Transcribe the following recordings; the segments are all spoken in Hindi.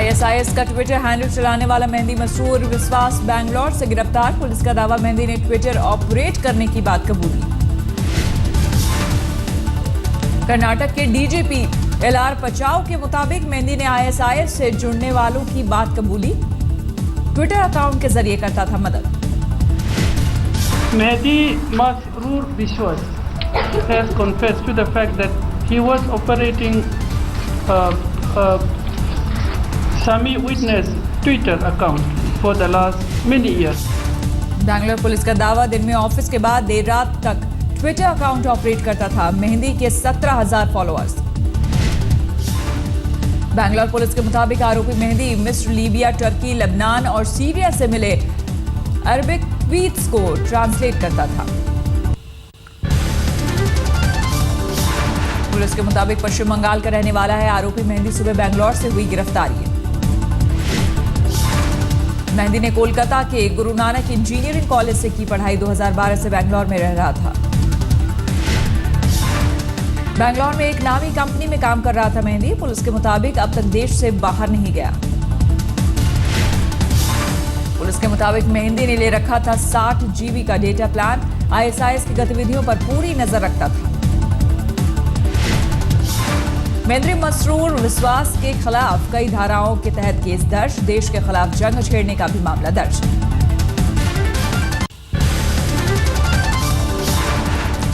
ISIS का ट्विटर हैंडल चलाने वाला मेहंदी मसरूर विश्वास बैंगलोर से गिरफ्तार। पुलिस का दावा, मेहंदी ने ट्विटर ऑपरेट करने की बात कबूली। कर्नाटक के डीजीपी LR पचाव के मुताबिक मेहंदी ने ISIS से जुड़ने वालों की बात कबूली। ट्विटर अकाउंट के जरिए करता था मदद। Mehdi Masroor Vishwas has confessed to the fact that he was operating Sami Witness Twitter account for the last many years. Bangalore police का दावा, दिन में ऑफिस के बाद देर रात तक ट्विटर अकाउंट ऑपरेट करता था। मेहंदी के 17,000 फॉलोअर्स। बैंगलोर पुलिस के मुताबिक आरोपी मेहंदी मिस्र, लीबिया, टर्की, लेबनान और सीरिया से मिले अरबिक ट्वीट्स को ट्रांसलेट करता था। पुलिस के मुताबिक पश्चिम बंगाल का रहने वाला है आरोपी मेहंदी। सुबह बैंगलोर से हुई गिरफ्तारी। मेहंदी ने कोलकाता के गुरु नानक इंजीनियरिंग कॉलेज से की पढ़ाई। 2012 से बैंगलोर में रह रहा था। बैंगलोर में एक नामी कंपनी में काम कर रहा था मेहंदी। पुलिस के मुताबिक अब तक देश से बाहर नहीं गया। पुलिस के मुताबिक मेहंदी ने ले रखा था 60 GB का डेटा प्लान। ISIS की गतिविधियों पर पूरी नजर रखता था। मेहंदी मसरूर विश्वास के खिलाफ कई धाराओं के तहत केस दर्ज। देश के खिलाफ जंग छेड़ने का भी मामला दर्ज।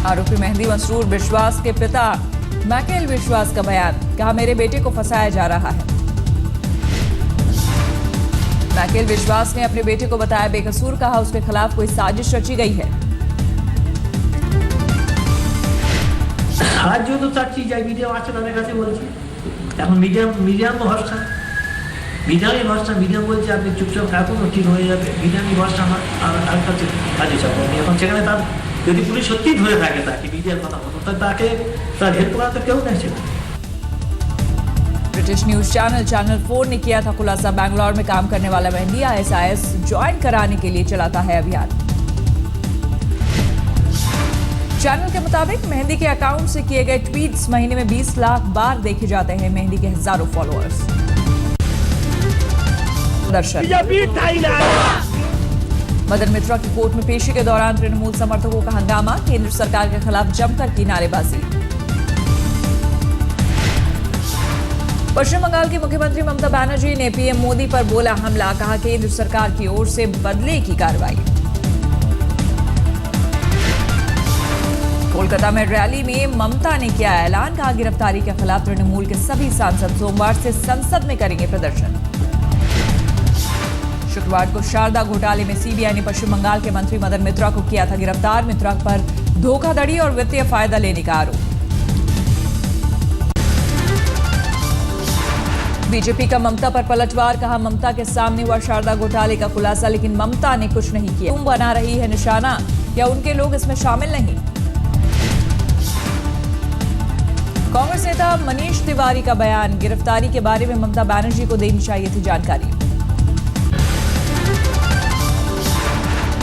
आरोपी मेहंदी मसरूर विश्वास के पिता मैकेल विश्वास का बयान, कहा मेरे बेटे को फंसाया जा रहा है। मैकेल विश्वास ने अपने बेटे को बताया बेकसूर, कहा उसके खिलाफ कोई साजिश रची गई है। সাহায্য তো চাচ্ছি, যাই মিডিয়া আছে তাদের কাছে বলছি। এখন মিডিয়ার তো ভরসা, মিডিয়ারই ভরসা। মিডিয়া বলছে আপনি চুপচাপ থাকুন, ঠিক হয়ে যাবে। মিডিয়ারই ভরসা আমার আর কাছে কাজে চাপ। এখন সেখানে তার যদি পুলিশ সত্যিই ধরে থাকে তাকে মিডিয়ার কথা মতো, তাকে তার হেল্প করা তো কেউ নেই। ब्रिटिश न्यूज चैनल 4 ने किया था खुलासा। बैंगलोर में काम करने वाला मेहंदी ISIS ज्वाइन कराने के लिए चलाता है अभियान। चैनल के मुताबिक मेहंदी के अकाउंट से किए गए ट्वीट्स महीने में 20 लाख बार देखे जाते हैं। मेहंदी के हजारों फॉलोअर्स। मदन मित्रा की कोर्ट में पेशी के दौरान तृणमूल समर्थकों का हंगामा। केंद्र सरकार के खिलाफ जमकर की नारेबाजी। पश्चिम बंगाल की मुख्यमंत्री ममता बनर्जी ने PM मोदी पर बोला हमला, कहा केंद्र सरकार की ओर से बदले की कार्रवाई। कोलकाता में रैली में ममता ने किया ऐलान, कहा गिरफ्तारी के खिलाफ तृणमूल के सभी सांसद सोमवार से संसद में करेंगे प्रदर्शन। शुक्रवार को शारदा घोटाले में CBI ने पश्चिम बंगाल के मंत्री मदन मित्रा को किया था गिरफ्तार। मित्रा पर धोखाधड़ी और वित्तीय फायदा लेने का आरोप। बीजेपी का ममता पर पलटवार, कहा ममता के सामने हुआ शारदा घोटाले का खुलासा, लेकिन ममता ने कुछ नहीं किया। तुम बना रही है निशाना, या उनके लोग इसमें शामिल नहीं। कांग्रेस नेता मनीष तिवारी का बयान, गिरफ्तारी के बारे में ममता बनर्जी को देनी चाहिए थी जानकारी।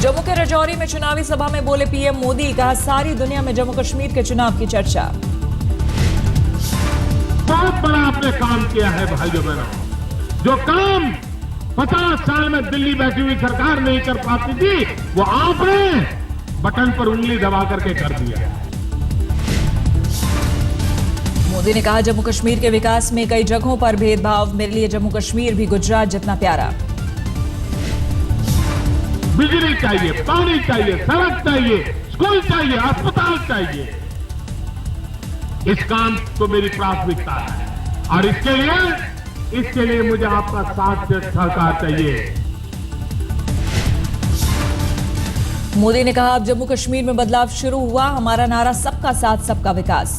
जम्मू के राजौरी में चुनावी सभा में बोले PM मोदी, कहा सारी दुनिया में जम्मू कश्मीर के चुनाव की चर्चा। बहुत बड़ा आपने काम किया है भाइयों बहनों। जो काम 50 साल में दिल्ली बैठी हुई सरकार नहीं कर पाती थी, वो आपने बटन पर उंगली दबा करके कर दिया। मोदी ने कहा जम्मू कश्मीर के विकास में कई जगहों पर भेदभाव, मेरे लिए जम्मू कश्मीर भी गुजरात जितना प्यारा। बिजली चाहिए, पानी चाहिए, सड़क चाहिए, स्कूल चाहिए, अस्पताल चाहिए। इस काम तो मेरी प्राथमिकता है और इसके लिए मुझे आपका साथ सहकार चाहिए। मोदी ने कहा अब जम्मू कश्मीर में बदलाव शुरू हुआ, हमारा नारा सबका साथ सबका विकास।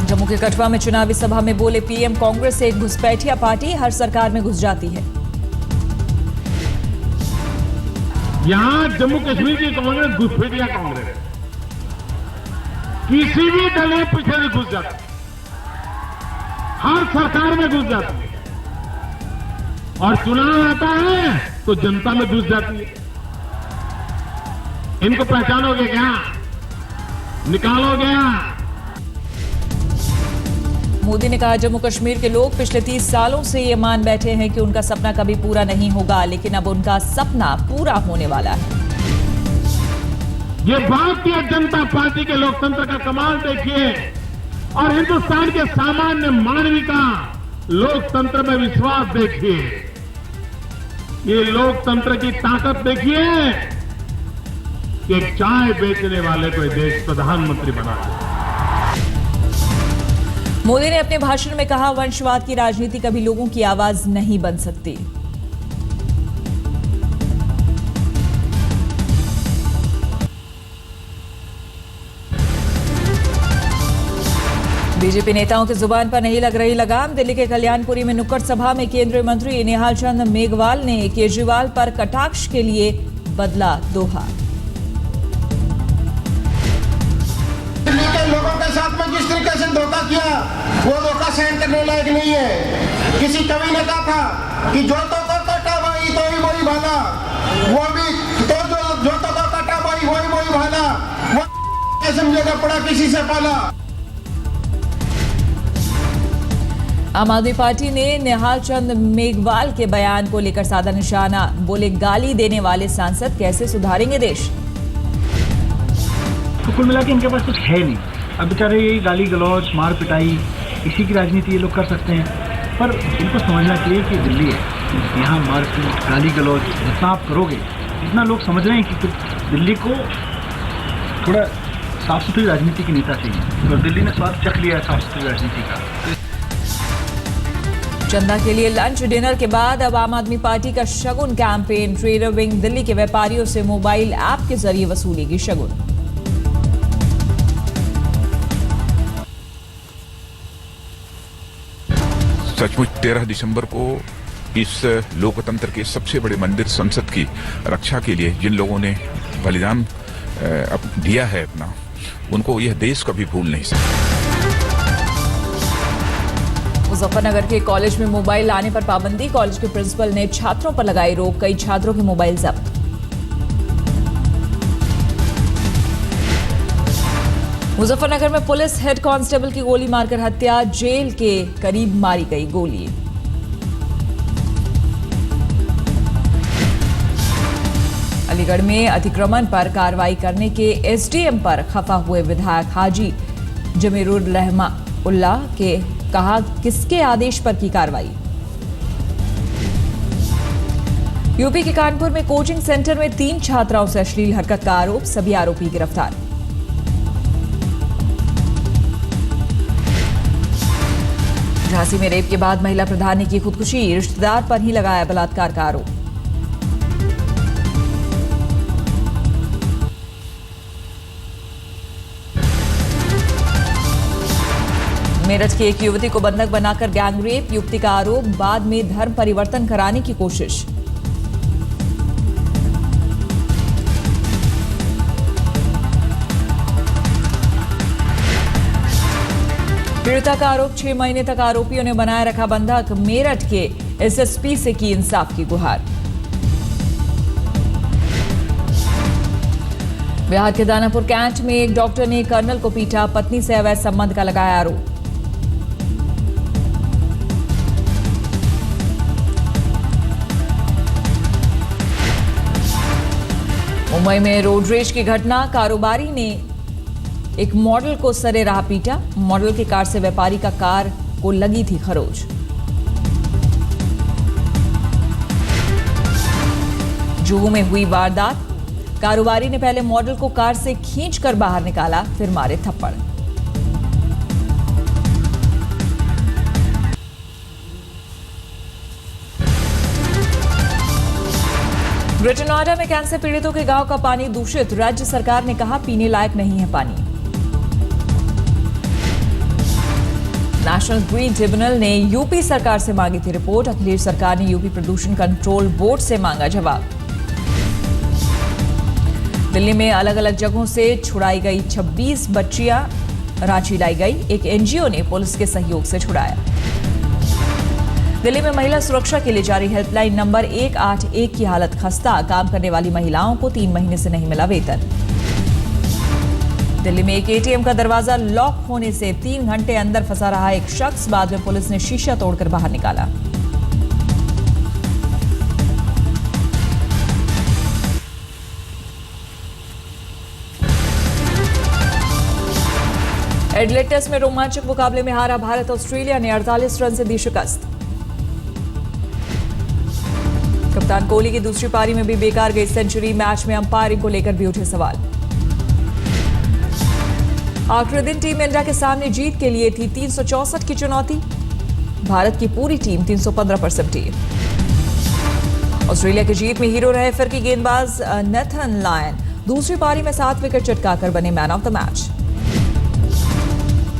जम्मू के कठुआ में चुनावी सभा में बोले PM, कांग्रेस एक घुसपैठिया पार्टी हर सरकार में घुस जाती है। यहां जम्मू कश्मीर की कांग्रेस घुसपैठिया कांग्रेस, किसी भी दल में पीछे नहीं घुस जाती, हर सरकार में घुस जाती है और चुनाव आता है तो जनता में घुस जाती है। इनको पहचानोगे क्या? निकालोगे? मोदी ने कहा जम्मू कश्मीर के लोग पिछले 30 सालों से ये मान बैठे हैं कि उनका सपना कभी पूरा नहीं होगा, लेकिन अब उनका सपना पूरा होने वाला है। ये भारतीय जनता पार्टी के लोकतंत्र का कमाल देखिए और हिंदुस्तान के सामान्य मानवी का लोकतंत्र में विश्वास देखिए। ये लोकतंत्र की ताकत देखिए कि एक चाय बेचने वाले को देश प्रधानमंत्री बना दिया। मोदी ने अपने भाषण में कहा वंशवाद की राजनीति कभी लोगों की आवाज नहीं बन सकती। बीजेपी नेताओं की जुबान पर नहीं लग रही लगाम। दिल्ली के कल्याणपुरी में नुक्कड़ सभा में केंद्रीय मंत्री निहाल चंद मेघवाल ने केजरीवाल पर कटाक्ष के लिए बदला दोहा। दिल्ली के लोगों के साथ में जिस तरीके से धोखा किया वो धोखा सहन करने लायक नहीं है। किसी कवि ने कहा था कि जो तो को कटा भाई तो ही वही भाला, वो भी तो जो तो को कटा भाई वही भाला, वो समझेगा पड़ा किसी से पाला। आम आदमी पार्टी ने निहाल चंद मेघवाल के बयान को लेकर साधा निशाना। बोले गाली देने वाले सांसद कैसे सुधारेंगे देश। तो कुल मिला के इनके पास कुछ है नहीं। अब बेचारे यही गाली गलौज मार पिटाई इसी की राजनीति ये लोग कर सकते हैं, पर इनको समझना चाहिए कि दिल्ली है, यहाँ मारपीट गाली गलौज जितना आप करोगे, जितना लोग समझ रहे हैं कि दिल्ली को थोड़ा साफ सुथरी राजनीति के नेता चाहिए, और दिल्ली ने स्वाद चख लिया है साफ सुथरी राजनीति का। चंदा के लिए लंच डिनर के बाद अब आम आदमी पार्टी का शगुन कैंपेन। ट्रेडर विंग दिल्ली के व्यापारियों से मोबाइल ऐप के जरिए वसूलेगी शगुन। सचमुच 13 दिसंबर को इस लोकतंत्र के सबसे बड़े मंदिर संसद की रक्षा के लिए जिन लोगों ने बलिदान दिया है अपना, उनको यह देश कभी भूल नहीं सकता। मुजफ्फरनगर के कॉलेज में मोबाइल लाने पर पाबंदी। कॉलेज के प्रिंसिपल ने छात्रों पर लगाई रोक। कई छात्रों के मोबाइल जब्त। मुजफ्फरनगर में पुलिस हेड कांस्टेबल की गोली मारकर हत्या। जेल के करीब मारी गई गोली। अलीगढ़ में अतिक्रमण पर कार्रवाई करने के एसडीएम पर खफा हुए विधायक हाजी जमीरुर रहमाउल्लाह के कहा किसके आदेश पर की कार्रवाई। यूपी के कानपुर में कोचिंग सेंटर में 3 छात्राओं से अश्लील हरकत का आरोप। सभी आरोपी गिरफ्तार। झांसी में रेप के बाद महिला प्रधान ने की खुदकुशी। रिश्तेदार पर ही लगाया बलात्कार का आरोप। मेरठ की एक युवती को बंधक बनाकर गैंगरेप। युवती का आरोप बाद में धर्म परिवर्तन कराने की कोशिश। पीड़िता का आरोप 6 महीने तक आरोपियों ने बनाए रखा बंधक। मेरठ के एसएसपी से की इंसाफ की गुहार। बिहार के दानापुर कैंट में एक डॉक्टर ने कर्नल को पीटा। पत्नी से अवैध संबंध का लगाया आरोप। मुंबई में रोड रेज की घटना। कारोबारी ने एक मॉडल को सरे राह पीटा। मॉडल की कार से व्यापारी का कार को लगी थी खरोच। जुहू में हुई वारदात। कारोबारी ने पहले मॉडल को कार से खींचकर बाहर निकाला, फिर मारे थप्पड़। ग्रेटर नोएडा में कैंसर पीड़ितों के गांव का पानी दूषित। राज्य सरकार ने कहा पीने लायक नहीं है पानी। नेशनल ग्रीन ट्रिब्यूनल ने यूपी सरकार से मांगी थी रिपोर्ट। अखिलेश सरकार ने यूपी प्रदूषण कंट्रोल बोर्ड से मांगा जवाब। दिल्ली में अलग अलग जगहों से छुड़ाई गई 26 बच्चियां रांची लाई गई। एक एनजीओ ने पुलिस के सहयोग से छुड़ाया। दिल्ली में महिला सुरक्षा के लिए जारी हेल्पलाइन नंबर 181 की हालत खस्ता, काम करने वाली महिलाओं को 3 महीने से नहीं मिला वेतन। दिल्ली में एक एटीएम का दरवाजा लॉक होने से 3 घंटे अंदर फंसा रहा एक शख्स, बाद में पुलिस ने शीशा तोड़कर बाहर निकाला। एडिलेड टेस्ट में रोमांचक मुकाबले में हारा भारत, ऑस्ट्रेलिया ने 48 रन से दी शिकस्त। कप्तान कोहली की दूसरी पारी में भी बेकार गई सेंचुरी, मैच में अंपायरिंग को लेकर भी उठे सवाल। आखिरी दिन टीम इंडिया के सामने जीत के लिए थी 364 की चुनौती, भारत की पूरी टीम 315 पर सिमटी। ऑस्ट्रेलिया की जीत में हीरो रहे फिरकी गेंदबाज नेथन लायन, दूसरी पारी में 7 विकेट चटकाकर बने मैन ऑफ द मैच।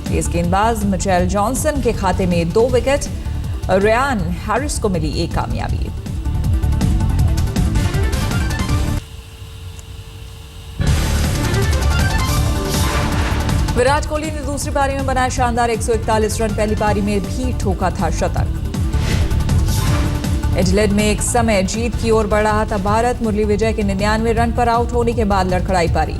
तेज गेंदबाज मिचेल जॉनसन के खाते में 2 विकेट, रेयान हैरिस को मिली एक कामयाबी। विराट कोहली ने दूसरी पारी में बनाया शानदार 141 रन, पहली पारी में भी ठोका था शतक। एडिलेड में एक समय जीत की ओर बढ़ रहा था भारत, मुरली विजय के 99 रन पर आउट होने के बाद लड़खड़ाई पारी।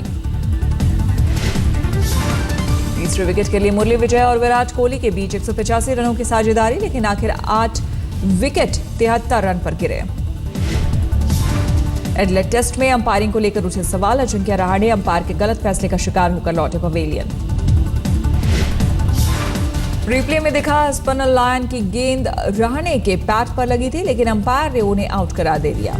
तीसरे विकेट के लिए मुरली विजय और विराट कोहली के बीच 185 रनों की साझेदारी, लेकिन आखिर 8 विकेट 73 रन पर गिरे। एडिलेड टेस्ट में अंपायरिंग को लेकर उठे सवाल, अजिंक्य रहाणे अंपायर के गलत फैसले का शिकार होकर लौटे पवेलियन। रिप्ले में दिखा स्पिनर लायन की गेंद रहाणे के पैड पर लगी थी, लेकिन अंपायर ने उन्हें आउट करार दे दिया।